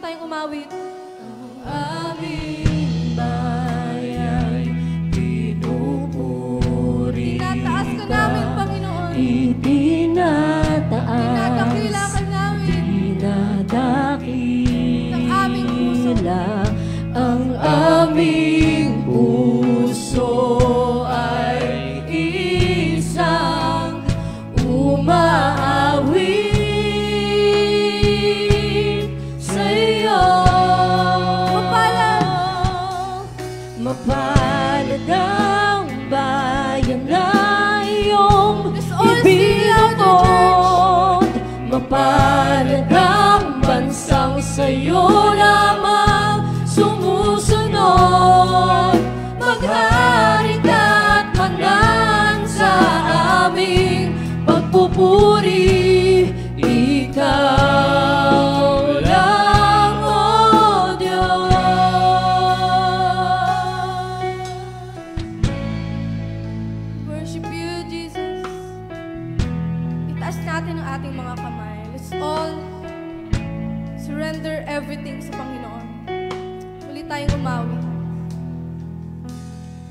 tayong umawit. Aming bayan, pinupuri Tinataas ka namin, Panginoon. Itinataas, Tinadakila ka namin. Tinadakila ang aming puso ay isang umaawit sa'yo. Mapalad ang bayan na iyong ibinukod. Mapalad ang bansang sa'yo lamang sumusunod. Maghari ka at manan sa aming pagpupuri. Ikaw lang, O Diyos. Worship you, Jesus. Itaas natin ang ating mga kamay. Let's all surrender everything sa Panginoon. Muli tayong umawi.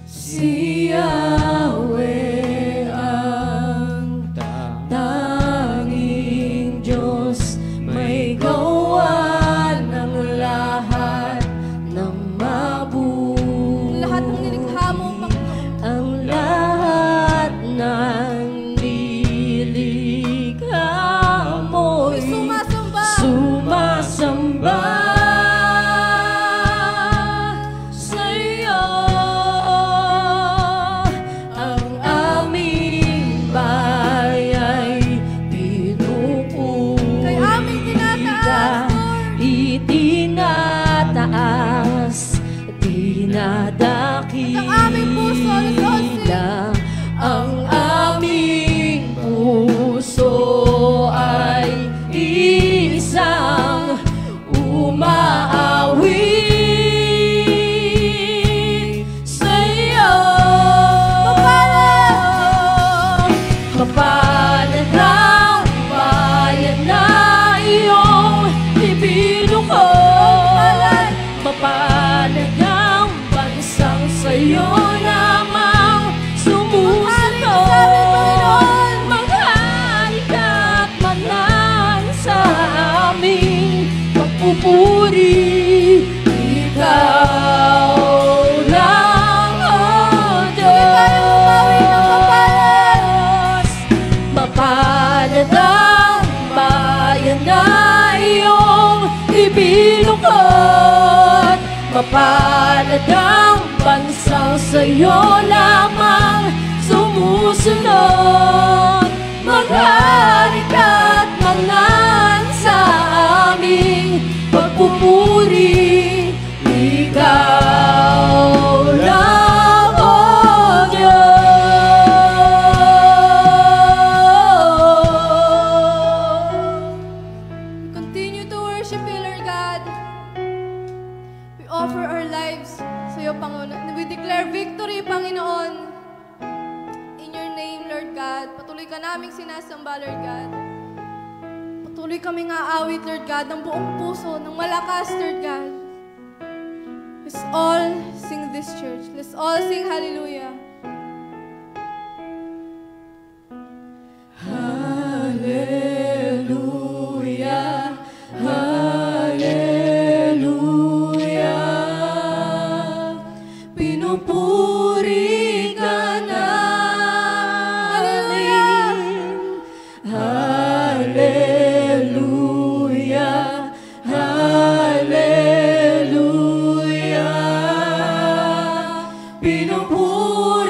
Si Yahweh ang tanging Diyos, may gawa ng lahat ng mabuti. Lahat ng nilikha mo, Panginoon. Ang lahat ng nilikha mo'y Sumasamba. sumasamba sa'yo. Ang aming baya'y pinupuri Kay aming tinataas, Lord. Itinataas, dinadakila Ang aming puso, Lord. ang aming puso ay isang umaawit sa'yo. Mapalad ang bayan na iyong ibinukod. Mapalad ang bansang sa'yo lamang sumusunod. Maghari ka at manan sa aming pagpupuri. Ikaw lang, O Diyos. Mapalad ang bayan na iyong ibinukod. Mapalad ang bansang sa'yo lamang sumusunod. Maghari ka at manan sa aming pagpupuri. Ikaw lang, O Diyos. Continue to worship you, Lord God. We offer our lives sa iyo, Panginoon. We declare victory, Panginoon. In your name, Lord God. Patuloy ka naming sinasamba, Lord God. Patuloy kaming aawit, Lord God, ng buong puso, ng malakas, Lord God. Let's all sing this church. Let's all sing hallelujah. Hallelujah, hallelujah. Pinupuri ka namin. Hallelujah, hallelujah. Pinupuri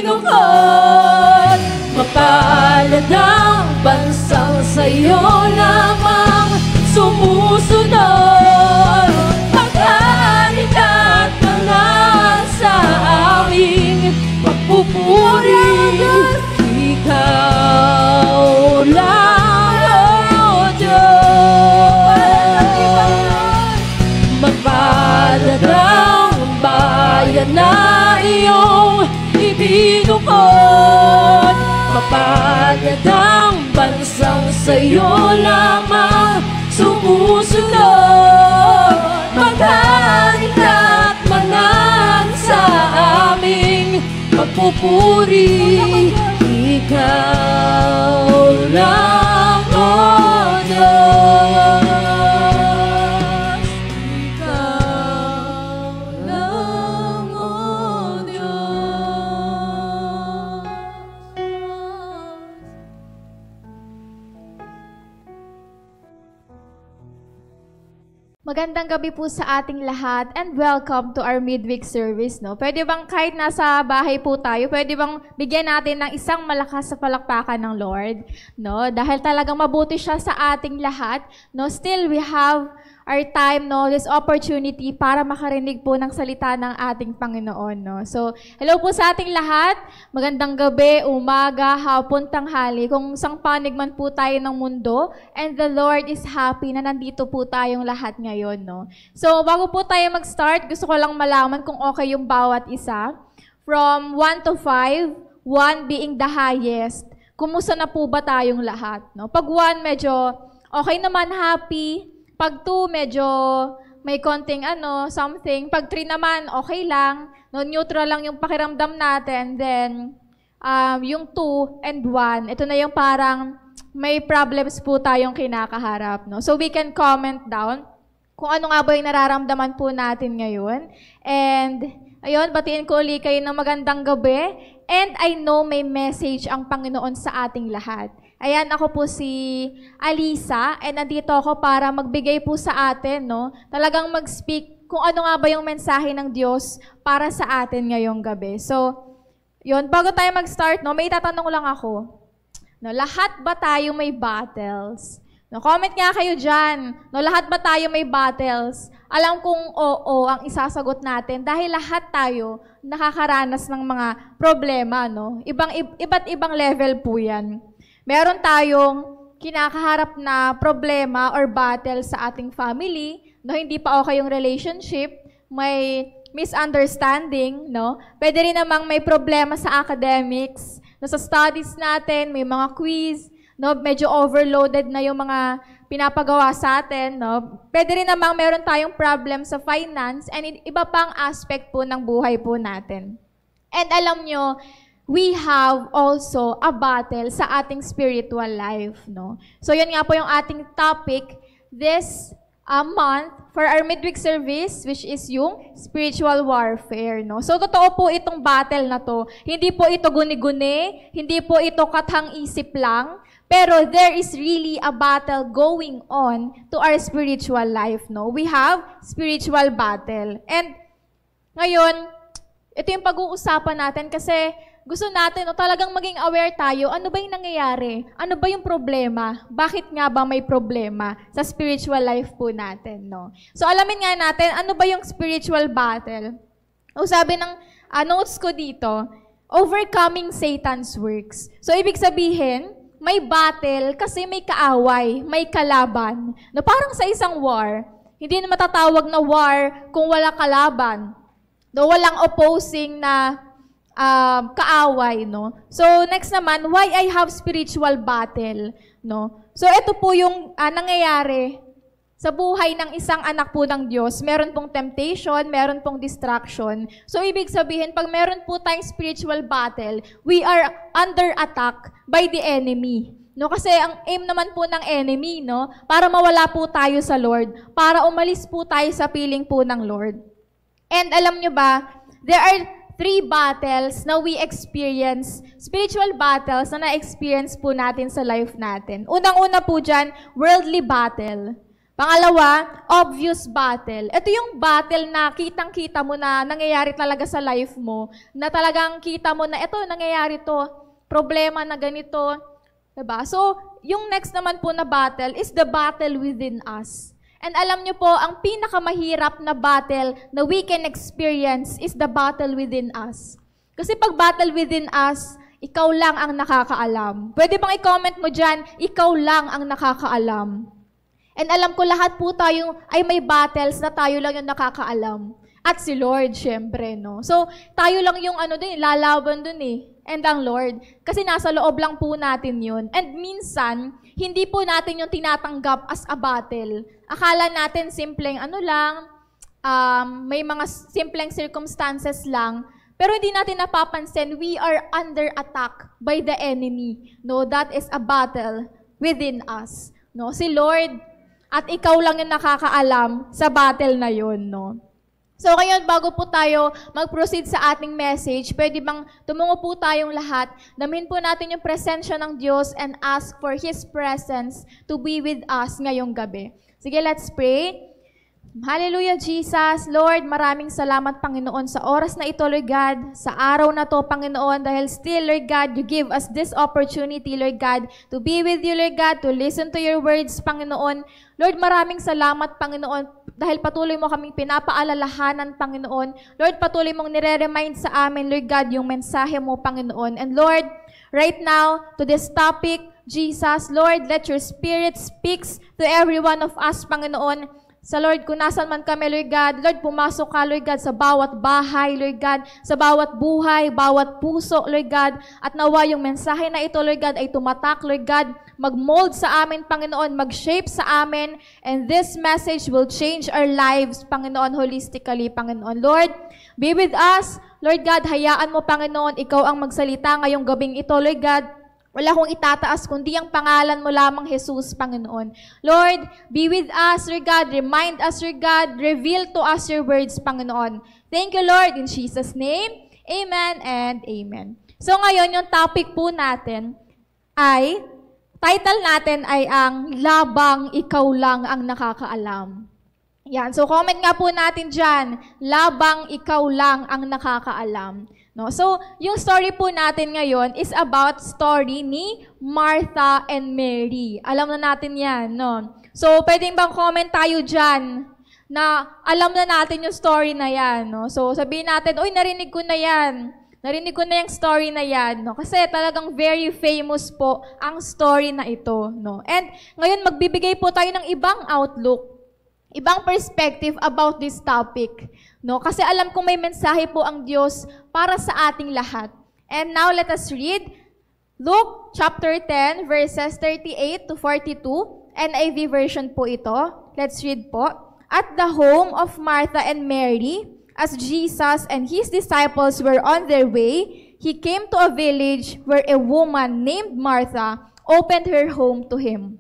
ibinukod. Mapalad ang bansang sa'yo lamang sumusunod. Maghari ka't manal sa aming pagpupuri. Ikaw lang, O Diyos. Mapalad ang bayan na iyong ibinukod. Mapalad ang bansang sa'yo lamang sumusunod. Maghari ka't manal sa aming pagpupuri. Ikaw lang, O Diyos. Ikaw lang, O Diyos. Magandang gabi po sa ating lahat and welcome to our midweek service. No? Pwede bang kahit nasa bahay po tayo, pwede bang bigyan natin ng isang malakas sa palakpakan ng Lord? No? Dahil talagang mabuti siya sa ating lahat. No? Still, we have our time, no, this opportunity para makarinig po ng salita ng ating Panginoon. No? So, hello po sa ating lahat. Magandang gabi, umaga, hapon, tanghali. Kung sang panig man po tayo ng mundo, and the Lord is happy na nandito po tayong lahat ngayon. No? So, bago po tayo mag-start, gusto ko lang malaman kung okay yung bawat isa. From 1 to 5, 1 being the highest. Kumusta na po ba tayong lahat? No? Pag 1, medyo okay naman, happy. Pag 2, medyo may konting something. Pag 3 naman, okay lang. No, neutral lang yung pakiramdam natin. Then, yung 2 and 1, ito na yung parang may problems po tayong kinakaharap. No? So, we can comment down kung ano nga ba yung nararamdaman po natin ngayon. And, ayun, batiin ko ulit kayo ng magandang gabi. And I know may message ang Panginoon sa ating lahat. Ayan, ako po si Alisa, and nandito ako para magbigay po sa atin, no? Talagang mag-speak kung ano nga ba yung mensahe ng Diyos para sa atin ngayong gabi. So, yun, bago tayo mag-start, no, may itatanong lang ako. No, lahat ba tayo may battles? No, comment nga kayo dyan. No, lahat ba tayo may battles? Alam kong oo ang isasagot natin dahil lahat tayo nakakaranas ng mga problema, no? Iba't ibang level po yan. Meron tayong kinakaharap na problema or battle sa ating family, no? Hindi pa okay yung relationship, may misunderstanding, no? Pwede rin namang may problema sa academics, no? Sa studies natin, may mga quiz, no? Medyo overloaded na yung mga pinapagawa sa atin, no? Pwede rin namang meron tayong problem sa finance and iba pang aspect po ng buhay po natin. And alam nyo, we have also a battle sa ating spiritual life, no? So, yun nga po yung ating topic this month for our midweek service, which is yung spiritual warfare, no? So, totoo po itong battle na to. Hindi po ito guni-guni, hindi po ito kathang-isip lang, pero there is really a battle going on to our spiritual life, no? We have spiritual battle. And ngayon, ito yung pag-uusapan natin kasi gusto natin, no, talagang maging aware tayo, ano ba yung nangyayari? Ano ba yung problema? Bakit nga ba may problema sa spiritual life po natin, no? So, alamin nga natin, ano ba yung spiritual battle? O sabi ng notes ko dito, overcoming Satan's works. So, ibig sabihin, may battle kasi may kaaway, may kalaban. No, parang sa isang war, hindi na matatawag na war kung wala kalaban. No, walang opposing na kaaway, no? So, next naman, why I have spiritual battle, no? So, ito po yung nangyayari sa buhay ng isang anak po ng Diyos. Meron pong temptation, meron pong distraction. So, ibig sabihin, pag meron po tayong spiritual battle, we are under attack by the enemy. No? Kasi ang aim naman po ng enemy, no? Para mawala po tayo sa Lord, para umalis po tayo sa piling po ng Lord. And alam nyo ba, there are 3 battles na we experience, spiritual battles na na-experience po natin sa life natin. Unang-una po dyan, worldly battle. Pangalawa, obvious battle. Ito yung battle na kitang-kita mo na nangyayari talaga sa life mo, na talagang kita mo na ito, nangyayari to, problema na ganito. Diba? So, yung next naman po na battle is the battle within us. And alam nyo po, ang pinakamahirap na battle na we can experience is the battle within us. Kasi pag battle within us, ikaw lang ang nakakaalam. Pwede bang i-comment mo dyan, ikaw lang ang nakakaalam. And alam ko lahat po tayo ay may battles na tayo lang yung nakakaalam. At si Lord, syempre, no? So, tayo lang yung lalaban dun eh. And ang Lord. Kasi nasa loob lang po natin yun. And minsan, hindi po natin yung tinatanggap as a battle. Akala natin simpleng may mga simpleng circumstances lang. Pero hindi natin napapansin, we are under attack by the enemy. No, that is a battle within us. No, si Lord, at ikaw lang yung nakakaalam sa battle na yun, no? So, ngayon, bago po tayo mag-proceed sa ating message, pwede bang tumungo po tayong lahat, damin po natin yung presensya ng Diyos and ask for His presence to be with us ngayong gabi. Sige, let's pray. Hallelujah, Jesus. Lord, maraming salamat, Panginoon, sa oras na ito, Lord God, sa araw na to, Panginoon, dahil still, Lord God, you give us this opportunity, Lord God, to be with you, Lord God, to listen to your words, Panginoon. Lord, maraming salamat, Panginoon, dahil patuloy mo kaming pinapaalalahanan, Panginoon. Lord, patuloy mong nire-remind sa amin, Lord God, yung mensahe mo, Panginoon. And Lord, right now, to this topic, Jesus, Lord, let your Spirit speaks to every one of us, Panginoon. Sa Lord, kung nasan man kami, Lord God, Lord, pumasok ka, Lord God, sa bawat bahay, Lord God, sa bawat buhay, bawat puso, Lord God, at nawa yung mensahe na ito, Lord God, ay tumatak, Lord God, mag-mold sa amin, Panginoon, mag-shape sa amin, and this message will change our lives, Panginoon, holistically, Panginoon. Lord, be with us, Lord God, hayaan mo, Panginoon, ikaw ang magsalita ngayong gabing ito, Lord God. Wala akong itataas, kundi ang pangalan mo lamang, Jesus, Panginoon. Lord, be with us, Lord God. Remind us, Lord God. Reveal to us your words, Panginoon. Thank you, Lord. In Jesus' name, amen and amen. So ngayon, yung topic po natin ay, title natin ay ang Labang Ikaw Lang ang Nakakaalam. Yan. So comment nga po natin dyan, Labang Ikaw Lang ang Nakakaalam. No? So, yung story po natin ngayon is about story ni Martha and Mary. Alam na natin yan, no? So, pwedeng bang comment tayo dyan na alam na natin yung story na yan, no? So, sabihin natin, uy, narinig ko na yan. Narinig ko na yung story na yan, no? Kasi talagang very famous po ang story na ito, no? And ngayon, magbibigay po tayo ng ibang outlook, ibang perspective about this topic. No? Kasi alam kong may mensahe po ang Diyos para sa ating lahat. And now, let us read Luke chapter 10, verses 38 to 42. NIV version po ito. Let's read po. At the home of Martha and Mary, as Jesus and His disciples were on their way, He came to a village where a woman named Martha opened her home to Him.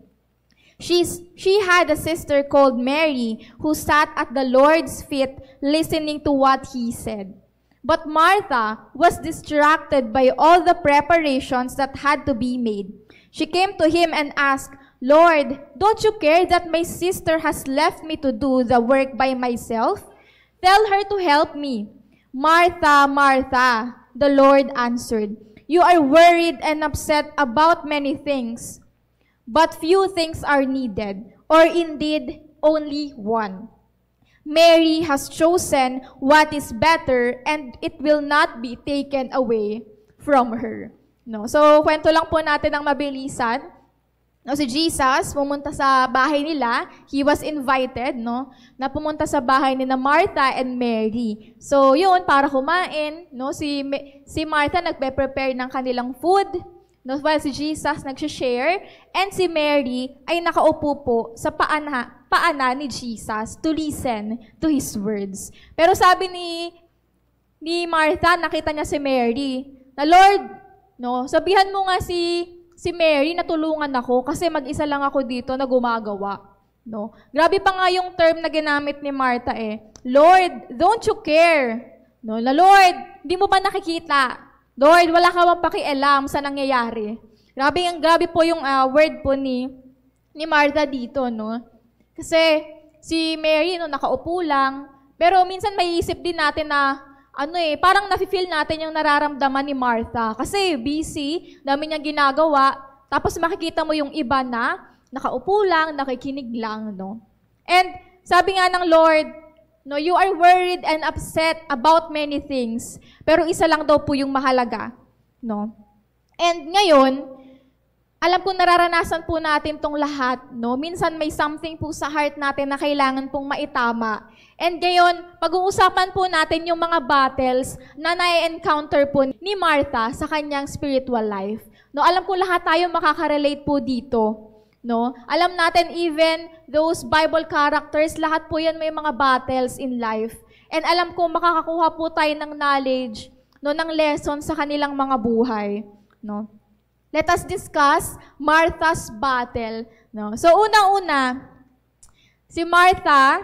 She had a sister called Mary who sat at the Lord's feet listening to what He said. But Martha was distracted by all the preparations that had to be made. She came to Him and asked, Lord, don't you care that my sister has left me to do the work by myself? Tell her to help me. Martha, Martha, the Lord answered, you are worried and upset about many things. But few things are needed, or indeed, only one. Mary has chosen what is better, and it will not be taken away from her. No? So, kwento lang po natin ng mabilisan. No, si Jesus, pumunta sa bahay nila. He was invited, no, na pumunta sa bahay ni na Martha and Mary. So, yun, para kumain. No, si Martha nagpe-prepare ng kanilang food. No, while si Jesus nag-share, and si Mary ay nakaupo po sa paana ni Jesus to listen to His words. Pero sabi ni Martha, nakita niya si Mary, na Lord, no, sabihan mo nga si Mary na tulungan ako kasi mag-isa lang ako dito na gumagawa. No? Grabe pa nga yung term na ginamit ni Martha eh. Lord, don't you care? No, na Lord, hindi mo ba nakikita? Lord, wala ka bang pakialam sa nangyayari? Grabe po yung word po ni Martha dito, no? Kasi si Mary, no, nakaupo lang, pero minsan may isip din natin na, parang nafe-feel natin yung nararamdaman ni Martha. Kasi busy, dami niyang ginagawa, tapos makikita mo yung iba na nakaupo lang, nakikinig lang, no? And sabi nga ng Lord, no, you are worried and upset about many things, pero isa lang daw po yung mahalaga, no? And ngayon, alam ko nararanasan po natin tong lahat, no? Minsan may something po sa heart natin na kailangan pong maitama. And ngayon, pag-uusapan po natin yung mga battles na na-encounter po ni Martha sa kanyang spiritual life. No, alam ko lahat tayo makaka-relate po dito. No? Alam natin even those Bible characters, lahat po yan may mga battles in life. And alam ko makakakuha po tayo ng knowledge, no, ng lesson sa kanilang mga buhay, no? Let us discuss Martha's battle, no? So unang-una, si Martha,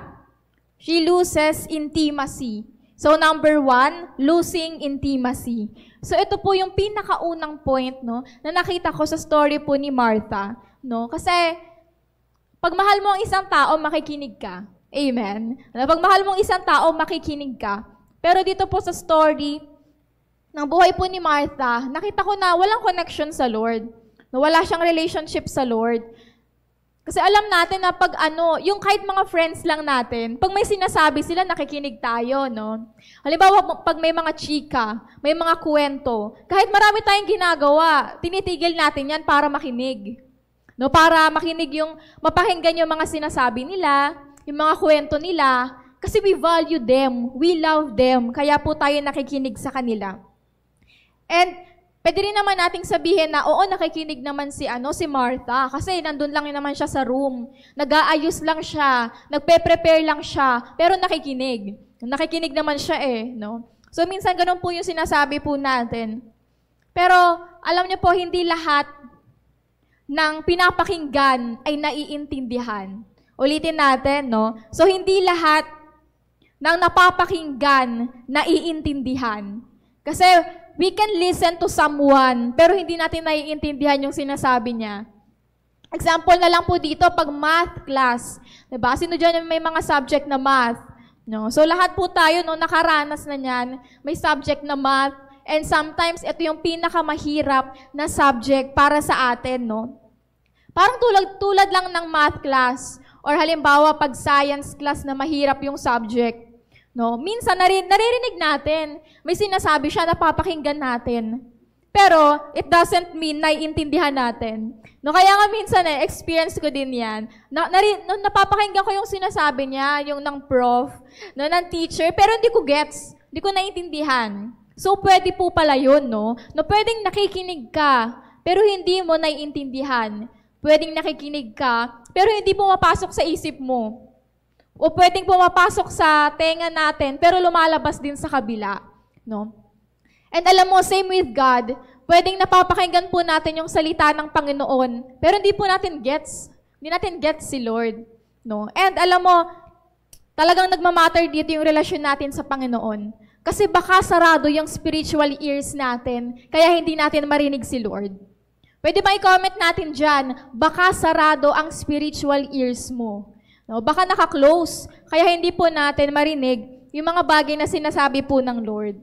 she loses intimacy. So number 1, losing intimacy. So ito po yung pinakaunang point, no, na nakita ko sa story po ni Martha. No? Kasi, pag mahal mo ang isang tao, makikinig ka. Amen? Pag mahal mo ang isang tao, makikinig ka. Pero dito po sa story ng buhay po ni Martha, nakita ko na walang connection sa Lord. Wala siyang relationship sa Lord. Kasi alam natin na pag yung kahit mga friends lang natin, pag may sinasabi sila, nakikinig tayo, no? Halimbawa, pag may mga chika, may mga kwento, kahit marami tayong ginagawa, tinitigil natin yan para makinig. No, para makinig mapakinggan yung mga sinasabi nila, yung mga kwento nila, kasi we value them, we love them, kaya po tayo nakikinig sa kanila. And pwede rin naman nating sabihin na, oo, nakikinig naman si Martha, kasi nandun lang naman siya sa room, nag-aayos lang siya, nagpe-prepare lang siya, pero nakikinig. Nakikinig naman siya no? So minsan ganun po yung sinasabi po natin. Pero alam niyo po, hindi lahat ng pinapakinggan ay naiintindihan. Ulitin natin, no? So, hindi lahat ng napapakinggan naiintindihan. Kasi, we can listen to someone, pero hindi natin naiintindihan yung sinasabi niya. Example na lang po dito, pag math class. Diba? Sino dyan may mga subject na math? No? So, lahat po tayo, no, nakaranas na niyan, may subject na math. And sometimes, ito yung pinakamahirap na subject para sa atin, no? Parang tulad lang ng math class, or halimbawa, pag science class na mahirap yung subject, no? Minsan, naririnig natin, may sinasabi siya, napapakinggan natin. Pero, it doesn't mean naiintindihan natin. No, kaya nga minsan, experience ko din yan. Napapakinggan ko yung sinasabi niya, yung ng prof, no, ng teacher, pero hindi ko gets, hindi ko naiintindihan. So, pwede po pala yun, no? No, pwedeng nakikinig ka, pero hindi mo naiintindihan. Pwedeng nakikinig ka, pero hindi pumapasok sa isip mo. O pwedeng pumapasok sa tenga natin, pero lumalabas din sa kabila, no? And alam mo, same with God, pwedeng napapakinggan po natin yung salita ng Panginoon, pero hindi po natin gets. Hindi natin gets si Lord, no? And alam mo, talagang nagmamatter dito yung relasyon natin sa Panginoon. Kasi baka sarado yung spiritual ears natin, kaya hindi natin marinig si Lord. Pwede ba i-comment natin dyan, baka sarado ang spiritual ears mo. No? Baka naka-close, kaya hindi po natin marinig yung mga bagay na sinasabi po ng Lord.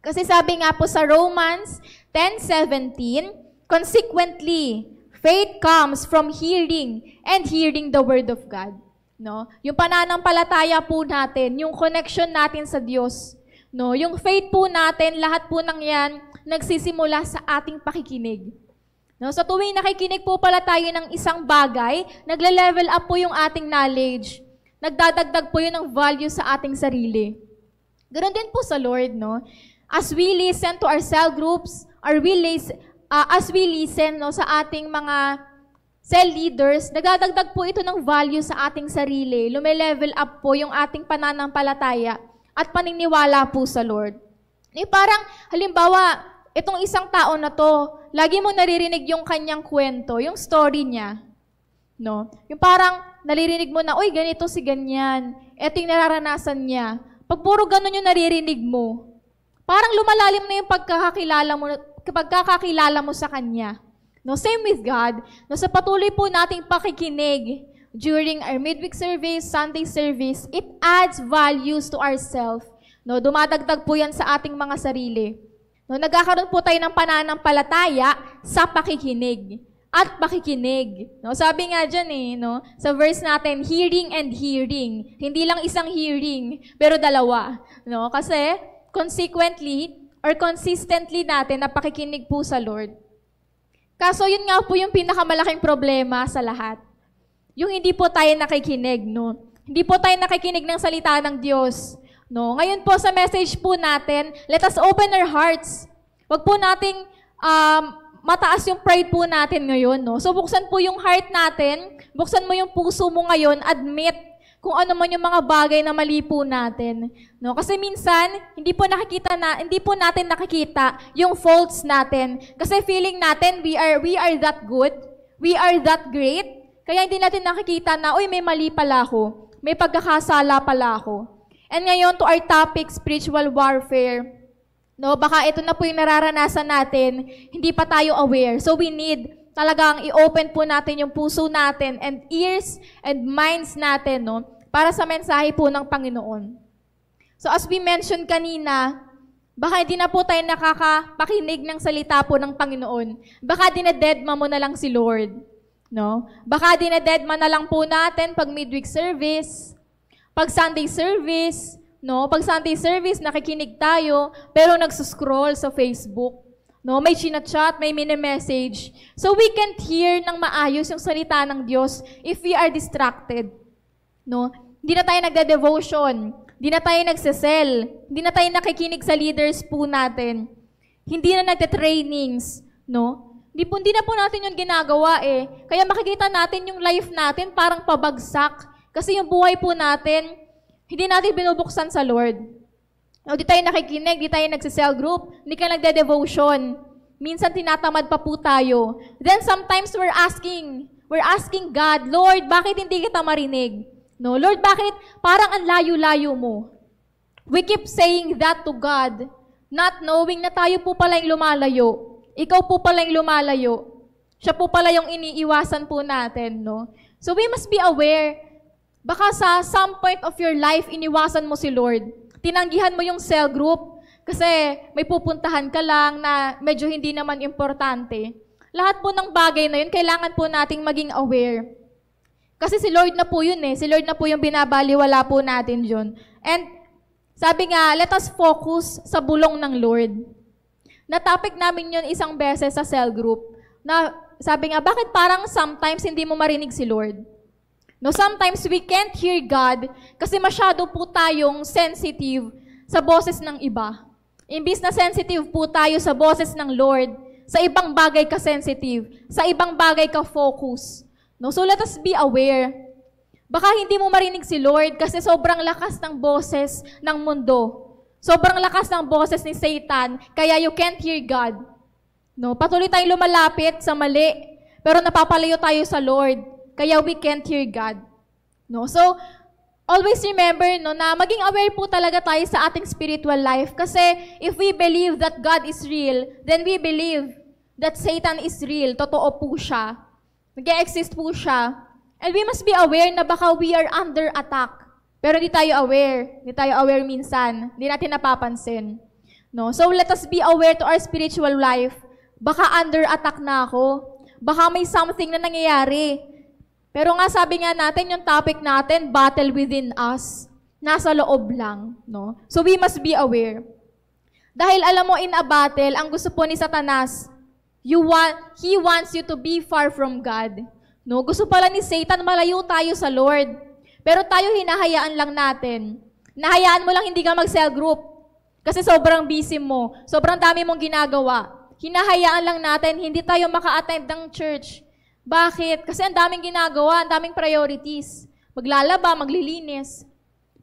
Kasi sabi nga po sa Romans 10:17, consequently, faith comes from hearing and hearing the word of God. No? Yung pananampalataya po natin, yung connection natin sa Diyos, no, yung faith po natin, lahat po ng yan, nagsisimula sa ating pakikinig. No, sa tuwing nakikinig po pala tayo ng isang bagay, nagle-level up po yung ating knowledge. Nagdadagdag po yun ng value sa ating sarili. Ganoon din po sa Lord, no? As we listen to our cell groups, as we listen, no, sa ating mga cell leaders, nagdadagdag po ito ng value sa ating sarili. Lume-level up po yung ating pananampalataya at paniniwala po sa Lord. Parang, halimbawa, itong isang tao na to, lagi mo naririnig yung kanyang kwento, yung story niya. No? Yung parang, naririnig mo na, uy, ganito si ganyan. Ito yung nararanasan niya. Pag puro ganun yung naririnig mo, parang lumalalim na yung pagkakakilala mo sa kanya. No? Same with God. No? Sa patuloy po nating pakikinig, during our midweek service, Sunday service, it adds values to ourselves. No, dumadagdag po yan sa ating mga sarili. No, nagkakaroon po tayo ng pananampalataya sa pakikinig at pakikinig. No, sabi nga dyan no, sa verse natin, hearing and hearing. Hindi lang isang hearing, pero dalawa. No, kasi consequently or consistently natin na pakikinig po sa Lord. Kaso yun nga po yung pinakamalaking problema sa lahat. Yung hindi po tayo nakikinig, no? Hindi po tayo nakikinig ng salita ng Diyos, no? Ngayon po sa message po natin, let us open our hearts. Wag po nating mataas yung pride po natin ngayon, no? So buksan po yung heart natin, buksan mo yung puso mo ngayon, admit kung ano man yung mga bagay na mali po natin, no? Kasi minsan hindi po natin nakikita yung faults natin. Kasi feeling natin we are that good, we are that great. Kaya hindi natin nakikita na, may mali pala ako, may pagkakasala pala ako. And ngayon to our topic, spiritual warfare. No, baka ito na po yung nararanasan natin, hindi pa tayo aware. So we need talagang i-open po natin yung puso natin and ears and minds natin, no, para sa mensahe po ng Panginoon. So as we mentioned kanina, baka hindi na po tayo nakakapakinig ng salita po ng Panginoon. Baka dinededma mo na lang si Lord. No? Baka dinededma na lang po natin pag midweek service, pag Sunday service, no? Pag Sunday service, nakikinig tayo, pero nagsuscroll sa Facebook. No, may chinachat, may mini-message. So we can't hear ng maayos yung salita ng Diyos if we are distracted. No? Hindi na tayo nagde-devotion, hindi na tayo nagsesell, hindi na tayo nakikinig sa leaders po natin. Hindi na nagte-trainings, no? Hindi na po natin yung ginagawa Kaya makikita natin yung life natin parang pabagsak. Kasi yung buhay po natin, hindi natin binubuksan sa Lord. O, di tayo nakikinig, di tayo nagsisell group, hindi ka nagde-devotion. Minsan tinatamad pa po tayo. Then sometimes we're asking God, Lord, bakit hindi kita marinig? No, Lord, bakit parang ang layo-layo mo? We keep saying that to God, not knowing na tayo po pala yung lumalayo. Ikaw po pala yung lumalayo. Siya po pala yung iniiwasan po natin, no? So we must be aware. Baka sa some point of your life, iniwasan mo si Lord. Tinanggihan mo yung cell group kasi may pupuntahan ka lang na medyo hindi naman importante. Lahat po ng bagay na yun, kailangan po nating maging aware. Kasi si Lord na po yun Si Lord na po yung binabaliwala po natin yun. And sabi nga, let us focus sa bulong ng Lord. Na-topic namin yun isang beses sa cell group. Na sabi nga, bakit parang sometimes hindi mo marinig si Lord? No, sometimes we can't hear God kasi masyado po tayong sensitive sa boses ng iba. Imbis na sensitive po tayo sa boses ng Lord, sa ibang bagay ka sensitive, sa ibang bagay ka focus. No, so let us be aware. Baka hindi mo marinig si Lord kasi sobrang lakas ng boses ng mundo. Sobrang lakas ng boses ni Satan, kaya you can't hear God. No, patuloy tayong lumalapit sa mali, pero napapalayo tayo sa Lord. Kaya we can't hear God. No? So, always remember na maging aware po talaga tayo sa ating spiritual life. Kasi if we believe that God is real, then we believe that Satan is real. Totoo po siya. Nag-exist po siya. And we must be aware na baka we are under attack. Pero di tayo aware. Di tayo aware minsan. Di natin napapansin. No? So, let us be aware to our spiritual life. Baka under attack na ako. Baka may something na nangyayari. Pero nga sabi nga natin, yung topic natin, battle within us. Nasa loob lang. No? So we must be aware. Dahil alam mo, in a battle, ang gusto po ni Satanas, he wants you to be far from God. No? Gusto pala ni Satan, malayo tayo sa Lord. Pero tayo hinahayaan lang natin. Nahayaan mo lang hindi ka mag-cell group. Kasi sobrang busy mo. Sobrang dami mong ginagawa. Hinahayaan lang natin, hindi tayo maka-attend ng church. Bakit? Kasi ang daming ginagawa, ang daming priorities. Maglalaba, maglilinis.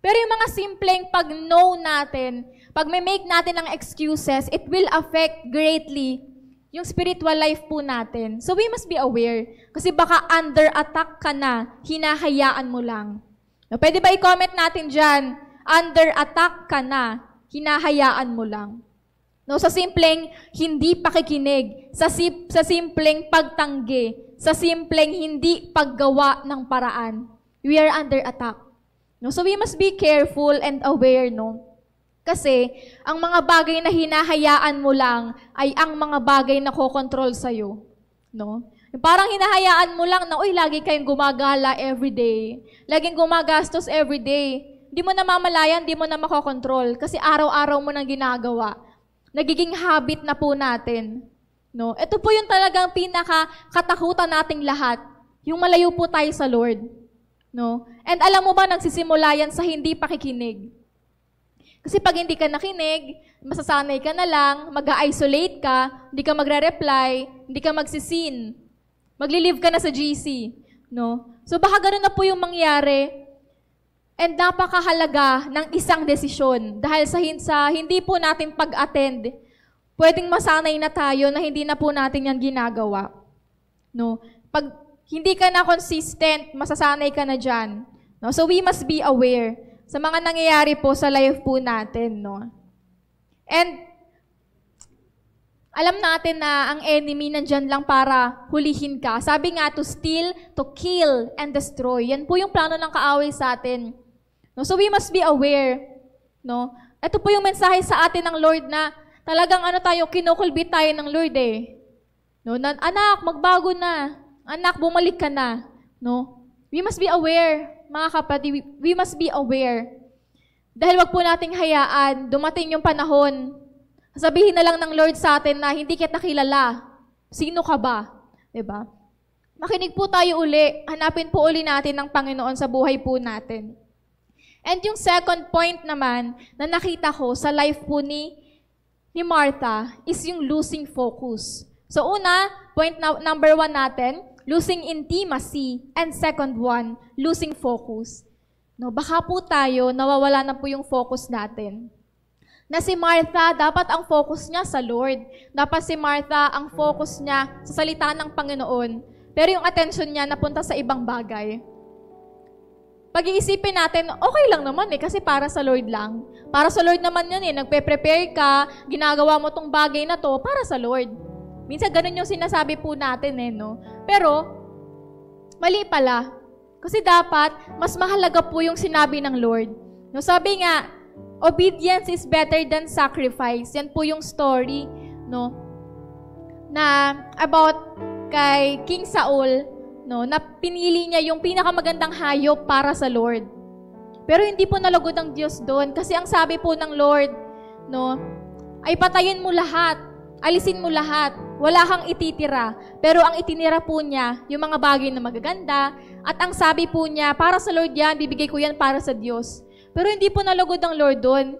Pero yung mga simpleng pag-no natin, pag may make natin ng excuses, it will affect greatly yung spiritual life po natin. So we must be aware. Kasi baka under attack ka na, hinahayaan mo lang. No, pwede ba i-comment natin dyan? Under attack ka na, hinahayaan mo lang. No, sa simpleng hindi pakikinig, sa simpleng pagtanggi, sa simpleng hindi paggawa ng paraan. We are under attack. No, so we must be careful and aware, no? Kasi ang mga bagay na hinahayaan mo lang ay ang mga bagay na kokontrol sa'yo. No? Parang hinahayaan mo lang na, uy, lagi kayong gumagala everyday. Laging gumagastos everyday. Di mo na mamalayan, di mo na makokontrol. Kasi araw-araw mo nang ginagawa. Nagiging habit na po natin. No? Ito po yung talagang pinaka-katakutan nating lahat. Yung malayo po tayo sa Lord. No? And alam mo ba, nagsisimula yan sa hindi pakikinig. Kasi pag hindi ka nakinig, masasanay ka na lang, mag-isolate ka, hindi ka magre-reply, hindi ka magsisin. Magli-live ka na sa GC. No? So baka ganoon na po yung mangyari. And napakahalaga ng isang desisyon. Dahil sa hindi po natin pag-attend, pwedeng masanay na tayo na hindi na po natin yan ginagawa. No? Pag hindi ka na consistent, masasanay ka na dyan. No? So we must be aware sa mga nangyayari po sa life po natin. No? And alam natin na ang enemy nandyan lang para hulihin ka. Sabi nga, to steal, to kill, and destroy. Yan po yung plano ng kaaway sa atin. No? So we must be aware. No? Ito po yung mensahe sa atin ng Lord na talagang kinukulbit tayo ng Lord eh. No? Na, anak, magbago na. Anak, bumalik ka na. No? We must be aware, mga kapatid. We must be aware. Dahil wag po nating hayaan, dumating yung panahon, sabihin na lang ng Lord sa atin na hindi kita kilala. Sino ka ba? Diba? Makinig po tayo uli. Hanapin po uli natin ng Panginoon sa buhay po natin. And yung second point naman na nakita ko sa life po ni Martha is yung losing focus. So una, point number 1 natin, losing intimacy. And second one, losing focus. No, baka po tayo, nawawala na po yung focus natin. Na si Martha, dapat ang focus niya sa Lord. Dapat si Martha, ang focus niya sa salita ng Panginoon. Pero yung attention niya napunta sa ibang bagay. Pag-iisipin natin, okay lang naman kasi para sa Lord lang. Para sa Lord naman yun nagpe-prepare ka, ginagawa mo tong bagay na to para sa Lord. Minsan ganun yung sinasabi po natin no? Pero, mali pala. Kasi dapat, mas mahalaga po yung sinabi ng Lord. No, sabi nga, obedience is better than sacrifice. Yan po yung story, no? Na about kay King Saul, no, na pinili niya yung pinakamagandang hayop para sa Lord. Pero hindi po nalugod ang Diyos doon kasi ang sabi po ng Lord, no, ay patayin mo lahat, alisin mo lahat, wala kang ititira. Pero ang itinira po niya, yung mga bagay na magaganda, at ang sabi po niya, para sa Lord yan, bibigay ko yan para sa Diyos. Pero hindi po nalugod ang Lord doon.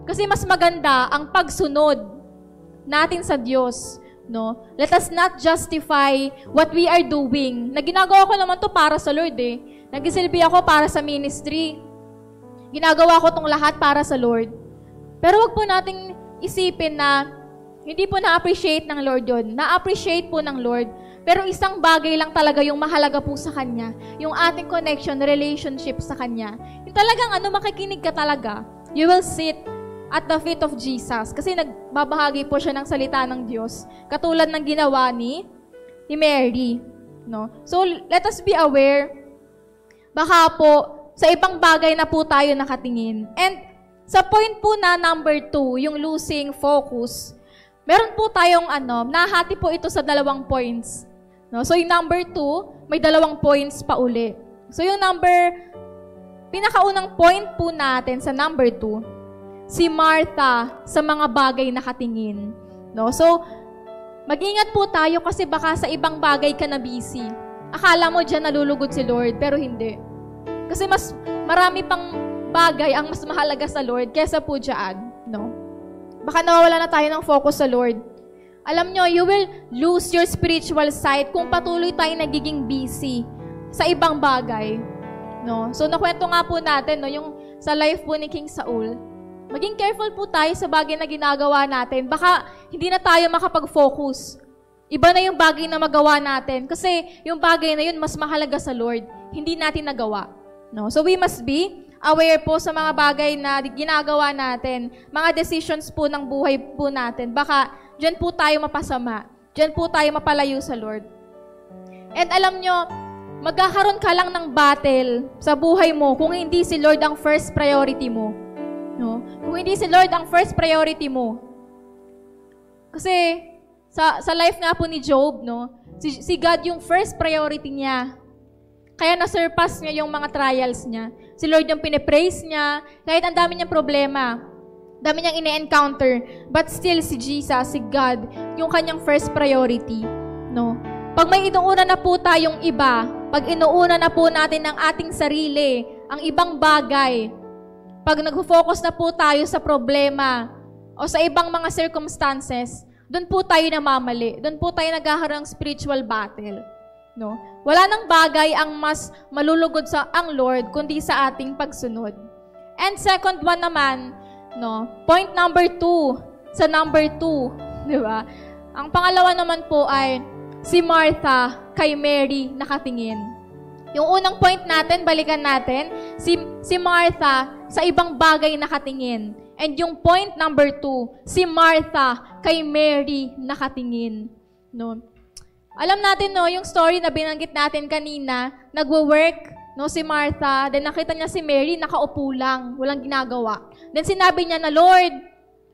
Kasi mas maganda ang pagsunod natin sa Diyos. No? Let us not justify what we are doing. Na ginagawa ko naman to para sa Lord Nagsisilbi ako para sa ministry. Ginagawa ko tong lahat para sa Lord. Pero wag po nating isipin na hindi po na-appreciate ng Lord yun. Na-appreciate po ng Lord. Pero isang bagay lang talaga yung mahalaga po sa Kanya. Yung ating connection, relationship sa Kanya. Yung talagang makikinig ka talaga. You will sit at the feet of Jesus. Kasi nagbabahagi po siya ng salita ng Diyos. Katulad ng ginawa ni Mary. No? So, let us be aware. Baka po, sa ibang bagay na po tayo nakatingin. And sa point po na number 2, yung losing focus, meron po tayong nahati po ito sa 2 points. No? So, yung number 2, may 2 points pa uli. So, yung pinakaunang point po natin sa number 2, si Martha sa mga bagay nakatingin. No? So, mag-ingat po tayo kasi baka sa ibang bagay ka na busy. Akala mo dyan nalulugod si Lord, pero hindi. Kasi mas marami pang bagay ang mas mahalaga sa Lord kesa po dyan. No? Baka nawawala na tayo ng focus sa Lord. Alam nyo, you will lose your spiritual sight kung patuloy tayo nagiging busy sa ibang bagay. No? So, nakwento nga po natin, no, yung sa life po ni King Saul. Maging careful po tayo sa bagay na ginagawa natin. Baka hindi na tayo makapag-focus. Iba na yung bagay na magawa natin. Kasi yung bagay na yun, mas mahalaga sa Lord. Hindi natin nagawa. No? So, we must be aware po sa mga bagay na ginagawa natin, mga decisions po ng buhay po natin. Baka dyan po tayo mapasama. Dyan po tayo mapalayo sa Lord. And alam nyo, magkakaroon ka lang ng battle sa buhay mo kung hindi si Lord ang first priority mo. No? Kung hindi si Lord ang first priority mo. Kasi sa life nga po ni Job, no, si God yung first priority niya. Kaya na-surpass niya yung mga trials niya. Si Lord yung pinipraise niya, kahit ang dami niyang problema, dami niyang ine-encounter, but still si Jesus, si God, yung kanyang first priority. No? Pag may inuuna na po tayong iba, pag inuuna na po natin ang ating sarili, ang ibang bagay, pag nag-focus na po tayo sa problema o sa ibang mga circumstances, doon po tayo namamali. Doon po tayo naghaharang spiritual battle. No? Wala nang bagay ang mas malulugod sa ang Lord kundi sa ating pagsunod. And second one naman, no, point number 2, sa number 2, di ba? Ang pangalawa naman po ay si Martha kay Mary nakatingin. Yung unang point natin, balikan natin, si Martha sa ibang bagay nakatingin. And yung point number 2, si Martha kay Mary nakatingin. No? Alam natin, no, yung story na binanggit natin kanina, nagwo-work, no, si Martha, then nakita niya si Mary, nakaupo lang, walang ginagawa. Then sinabi niya na, Lord,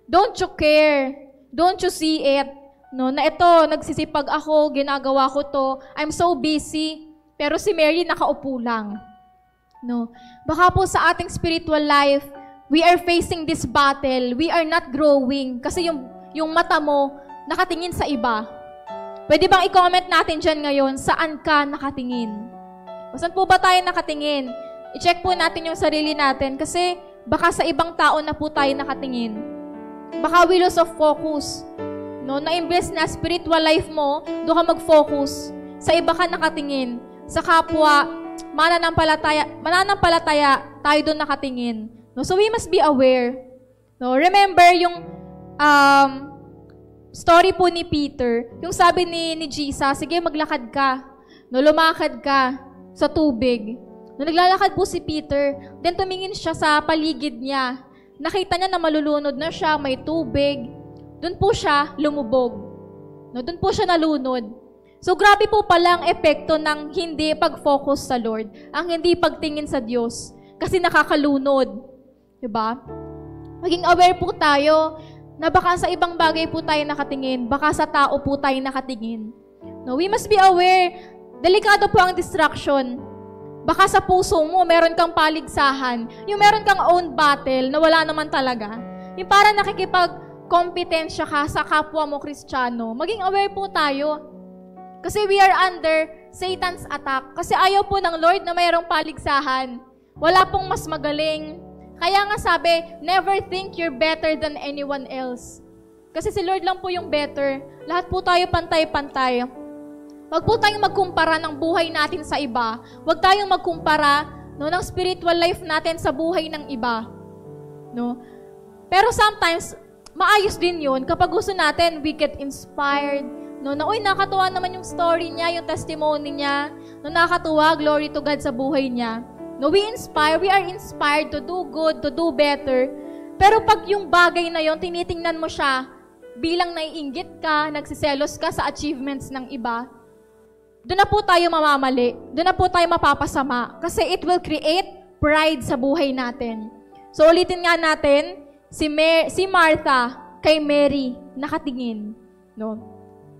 don't you care? Don't you see it? No, na ito, nagsisipag ako, ginagawa ko to, I'm so busy, pero si Mary nakaupo lang. No. Baka po sa ating spiritual life, we are facing this battle, we are not growing, kasi yung mata mo, nakatingin sa iba. Pwede bang i-comment natin dyan ngayon, saan ka nakatingin? O saan po ba tayo nakatingin? I-check po natin yung sarili natin kasi baka sa ibang tao na po tayo nakatingin. Baka we lose of focus. No? Na-imbes na spiritual life mo, doon ka mag-focus. Sa iba ka nakatingin. Sa kapwa, mananampalataya, tayo doon nakatingin. No? So we must be aware. No? Remember yung story po ni Peter, yung sabi ni Jesus, sige maglakad ka, no, lumakad ka sa tubig. No, naglalakad po si Peter, then tumingin siya sa paligid niya. Nakita niya na malulunod na siya, may tubig. Doon po siya lumubog. No, doon po siya nalunod. So grabe po pala ang epekto ng hindi pag-focus sa Lord, ang hindi pagtingin sa Diyos, kasi nakakalunod. Diba? Maging aware po tayo na baka sa ibang bagay po tayo nakatingin, baka sa tao po tayo nakatingin. No, we must be aware, delikado po ang distraction. Baka sa puso mo, meron kang paligsahan, yung meron kang own battle na wala naman talaga. Yung parang nakikipag-kompetensya ka sa kapwa mo Kristiyano. Maging aware po tayo. Kasi we are under Satan's attack. Kasi ayaw po ng Lord na mayroong paligsahan. Wala pong mas magaling. Kaya nga sabi, never think you're better than anyone else. Kasi si Lord lang po yung better. Lahat po tayo pantay-pantay. Huwag po tayong magkumpara ng buhay natin sa iba. Huwag tayong magkumpara, no, ng spiritual life natin sa buhay ng iba. No? Pero sometimes, maayos din yun kapag gusto natin, we get inspired. No, na, uy, nakatuwa naman yung story niya, yung testimony niya. No, nakatuwa, glory to God sa buhay niya. No, we are inspired to do good, to do better. Pero pag yung bagay na yon, tinitingnan mo siya, bilang naiinggit ka, nagsiselos ka sa achievements ng iba, doon na po tayo mamamali. Doon na po tayo mapapasama. Kasi it will create pride sa buhay natin. So ulitin nga natin, si Martha kay Mary nakatingin. No?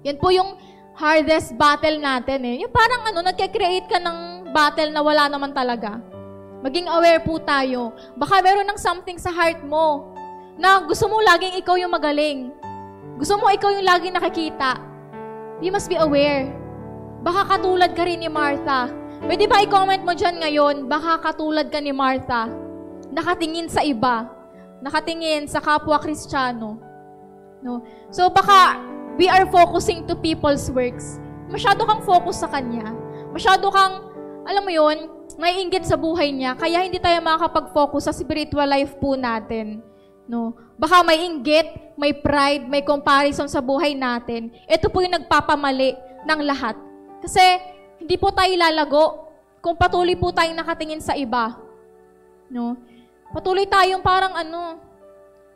Yan po yung hardest battle natin eh. Yung parang nagka-create ka ng battle na wala naman talaga. Maging aware po tayo. Baka meron ng something sa heart mo na gusto mo laging ikaw yung magaling. Gusto mo ikaw yung laging nakikita. You must be aware. Baka katulad ka rin ni Martha. Pwede ba i-comment mo dyan ngayon, baka katulad ka ni Martha. Nakatingin sa iba. Nakatingin sa kapwa Kristiyano. No? So baka we are focusing to people's works. Masyado kang focus sa kanya. Masyado kang, alam mo yun, naiinggit sa buhay niya, kaya hindi tayo makakapag-focus sa spiritual life po natin. No? Baka may inggit, may pride, may comparison sa buhay natin. Ito po yung nagpapamali ng lahat. Kasi hindi po tayo lalago kung patuloy po tayong nakatingin sa iba. No? Patuloy tayong parang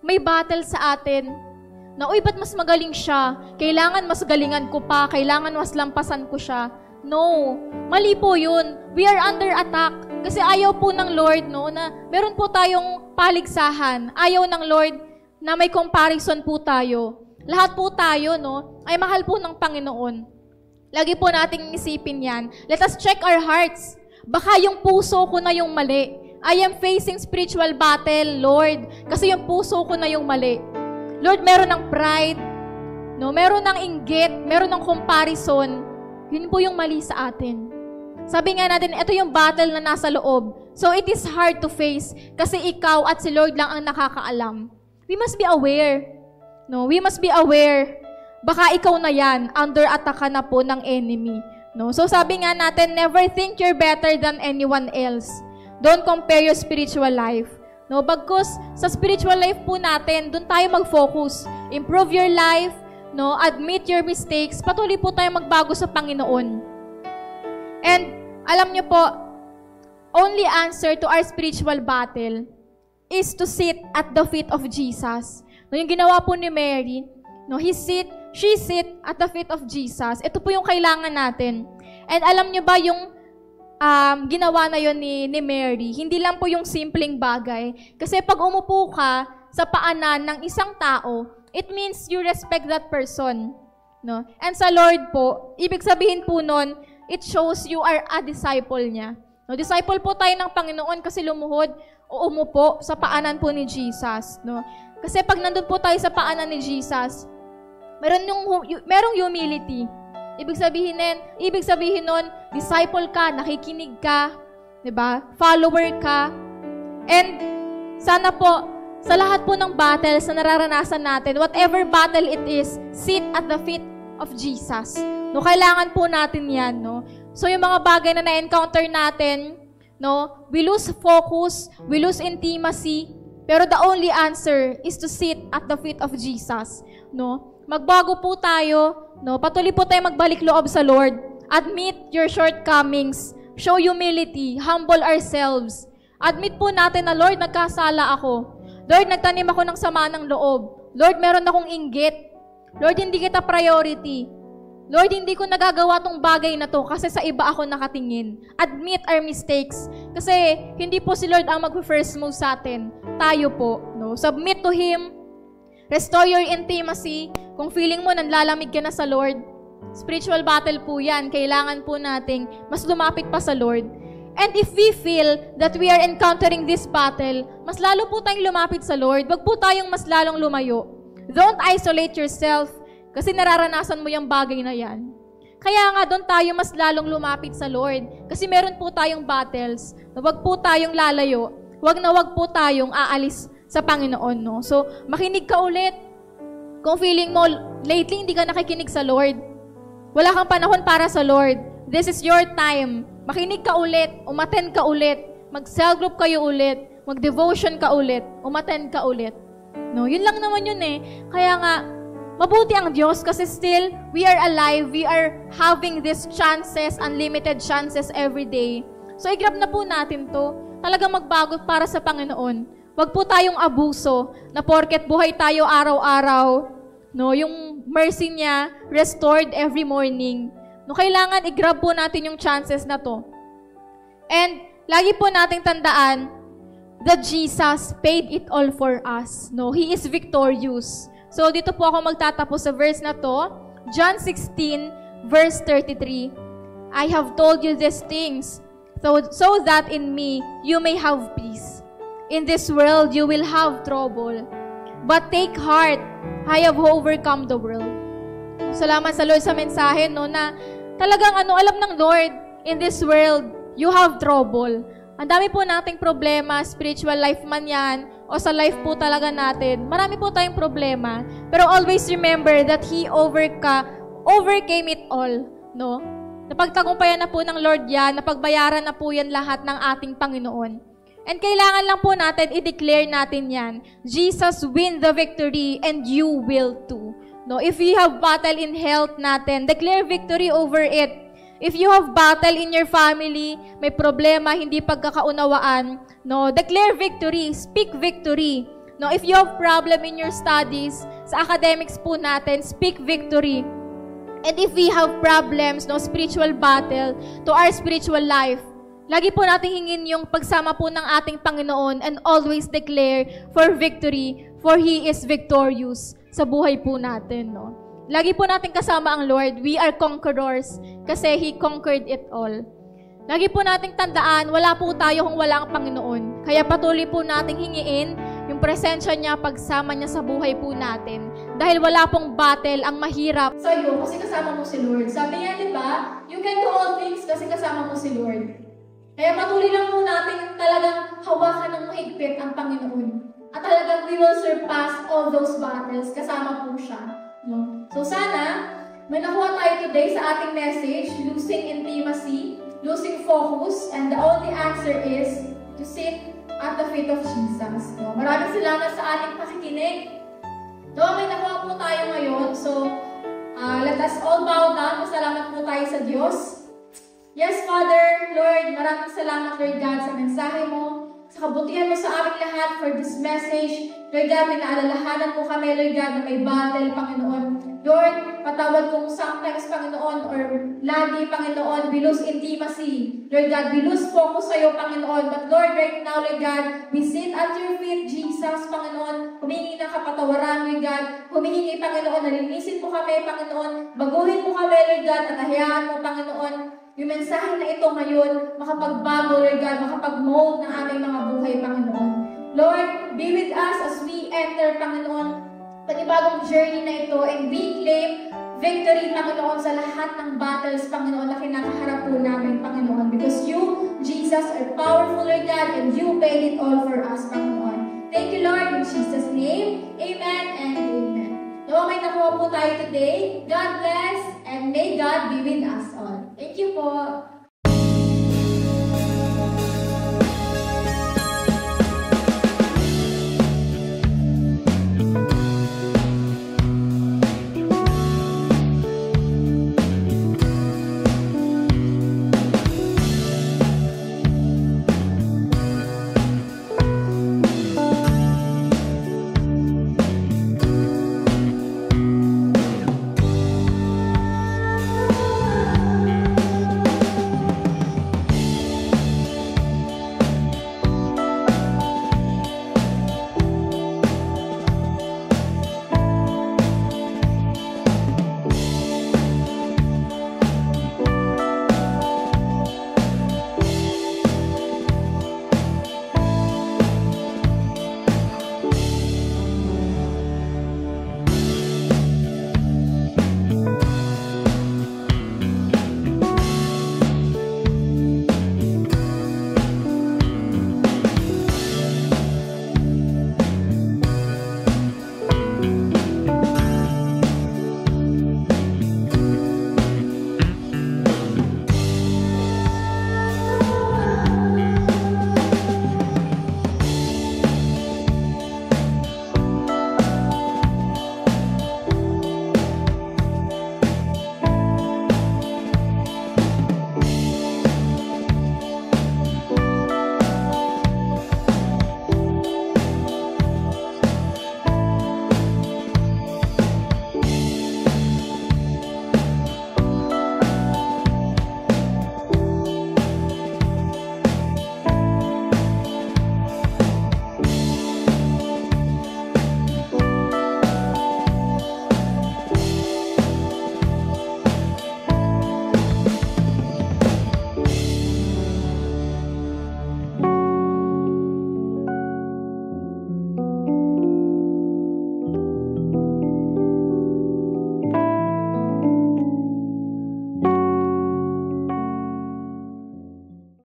may battle sa atin. Na, uy, ba't mas magaling siya? Kailangan mas galingan ko pa. Kailangan mas lampasan ko siya. No. Mali po yun. We are under attack. Kasi ayaw po ng Lord, no, na meron po tayong paligsahan. Ayaw ng Lord na may comparison po tayo. Lahat po tayo, no, ay mahal po ng Panginoon. Lagi po nating isipin yan. Let us check our hearts. Baka yung puso ko na yung mali. I am facing spiritual battle, Lord. Kasi yung puso ko na yung mali. Lord, meron ng pride, no? Meron ng inggit, meron ng comparison. Yun po yung mali sa atin. Sabi nga natin, ito yung battle na nasa loob. So it is hard to face kasi ikaw at si Lord lang ang nakakaalam. We must be aware. No? We must be aware. Baka ikaw na yan, under attack ka na po ng enemy. No? So sabi nga natin, never think you're better than anyone else. Don't compare your spiritual life. No, bagkus sa spiritual life po natin, doon tayo mag-focus. Improve your life, no, admit your mistakes, patuloy po tayo magbago sa Panginoon. And alam niyo po, only answer to our spiritual battle is to sit at the feet of Jesus. No, yung ginawa po ni Mary, no, she sit at the feet of Jesus. Ito po yung kailangan natin. And alam niyo ba yung ginawa na yon ni Mary, hindi lang po yung simpleng bagay. Kasi pag umupo ka sa paanan ng isang tao, it means you respect that person. No? And sa Lord po, ibig sabihin po nun, it shows you are a disciple niya. No? Disciple po tayo ng Panginoon kasi lumuhod o umupo sa paanan po ni Jesus. No? Kasi pag nandun po tayo sa paanan ni Jesus, merong humility. Ibig sabihin nun, disciple ka, nakikinig ka, 'di ba? Follower ka. And sana po sa lahat po ng battles na nararanasan natin, whatever battle it is, sit at the feet of Jesus. No, kailangan po natin 'yan, no? So yung mga bagay na na-encounter natin, no, we lose focus, we lose intimacy, pero the only answer is to sit at the feet of Jesus, no? Magbago po tayo, no? Patuloy po tayo magbalik loob sa Lord. Admit your shortcomings. Show humility. Humble ourselves. Admit po natin na, Lord, nagkasala ako. Lord, nagtanim ako ng sama ng loob. Lord, meron akong inggit. Lord, hindi kita priority. Lord, hindi ko nagagawa tong bagay na to kasi sa iba ako nakatingin. Admit our mistakes. Kasi hindi po si Lord ang mag-first move sa atin. Tayo po. No? Submit to Him. Restore your intimacy. Kung feeling mo nanlalamig ka na sa Lord, spiritual battle po yan. Kailangan po nating mas lumapit pa sa Lord. And if we feel that we are encountering this battle, mas lalo po tayong lumapit sa Lord. Wag po tayong mas lalong lumayo. Don't isolate yourself kasi nararanasan mo yung bagay na yan. Kaya nga doon tayo mas lalong lumapit sa Lord kasi meron po tayong battles. Wag po tayong lalayo. Wag po tayong aalis sa Panginoon. No? So, makinig ka ulit. Kung feeling mo, lately hindi ka nakikinig sa Lord, wala kang panahon para sa Lord. This is your time. Makinig ka ulit, umattend ka ulit, mag-cell group kayo ulit, mag-devotion ka ulit, umattend ka ulit. No, yun lang naman yun eh. Kaya nga, mabuti ang Diyos kasi still, we are alive, we are having these chances, unlimited chances every day. So, i-grab na po natin to. Talagang magbago para sa Panginoon. Wag po tayong abuso na porket buhay tayo araw-araw, no, yung mercy niya restored every morning. No, kailangan i-grab po natin yung chances na to. And lagi po nating tandaan that Jesus paid it all for us. No, He is victorious. So dito po ako magtatapos sa verse na to, John 16 verse 33. I have told you these things so that in me you may have peace. In this world, you will have trouble. But take heart, I have overcome the world. Salamat sa Lord sa mensahe, no, na talagang alam ng Lord, in this world, you have trouble. Ang dami po nating problema, spiritual life man yan, o sa life po talaga natin. Marami po tayong problema. Pero always remember that He overcame it all, no? Napagtagumpayan na po ng Lord yan, napagbayaran na po yan lahat ng ating Panginoon. And kailangan lang po natin, i-declare natin yan. Jesus win the victory and you will too. No, if we have battle in health natin, declare victory over it. If you have battle in your family, may problema, hindi pagkakaunawaan, no, declare victory, speak victory. No, if you have problem in your studies, sa academics po natin, speak victory. And if we have problems, no, spiritual battle to our spiritual life, lagi po natin hingin yung pagsama po ng ating Panginoon and always declare for victory, for He is victorious sa buhay po natin, no. Lagi po natin kasama ang Lord. We are conquerors kasi He conquered it all. Lagi po nating tandaan, wala po tayo kung wala ang Panginoon. Kaya patuloy po nating hingiin yung presensya niya, pagsama niya sa buhay po natin. Dahil wala pong battle ang mahirap sa iyo kasi kasama mo si Lord. Sabi niya, di ba? You can do all things kasi kasama mo si Lord. Kaya patuloy lang po natin talagang hawakan ng mahigpit ang Panginoon. At talagang we will surpass all those battles. Kasama po siya. No? So sana, may nakuha tayo today sa ating message, losing intimacy, losing focus, and the only answer is to sit at the feet of Jesus. No? Maraming salamat sa ating pakikinig. No, may nakuha po tayo ngayon. So, let us all bow down. Masalamat po tayo sa Diyos. Yes, Father, Lord, maraming salamat, Lord God, sa mensahe mo, sa kabutihan mo sa aming lahat for this message. Lord God, may naalalahanan mo kami, Lord God, na may battle, Panginoon. Lord, patawad kung sometimes, Panginoon, or lagi, Panginoon, we lose intimacy. Lord God, we lose focus sa iyo, Panginoon. But Lord, right now, Lord God, we sit at your feet, Jesus, Panginoon. Humingi ng kapatawaran, Lord God. Humingi, Panginoon, nalinisin mo kami, Panginoon. Baguhin mo kami, Lord God, at hayaan mo, Panginoon, yung mensahe na ito ngayon, makapagbago, Lord God, makapag-mold ng aming mga buhay, Panginoon. Lord, be with us as we enter, Panginoon, panibagong journey na ito, and we claim victory, Panginoon, sa lahat ng battles, Panginoon, na kinakaharap po namin, Panginoon. Because you, Jesus, are powerful, Lord God, and you paid it all for us, Panginoon. Thank you, Lord, in Jesus' name. Amen and amen. So, may nakuha po tayo today. God bless, and may God be with us all. Thank you po.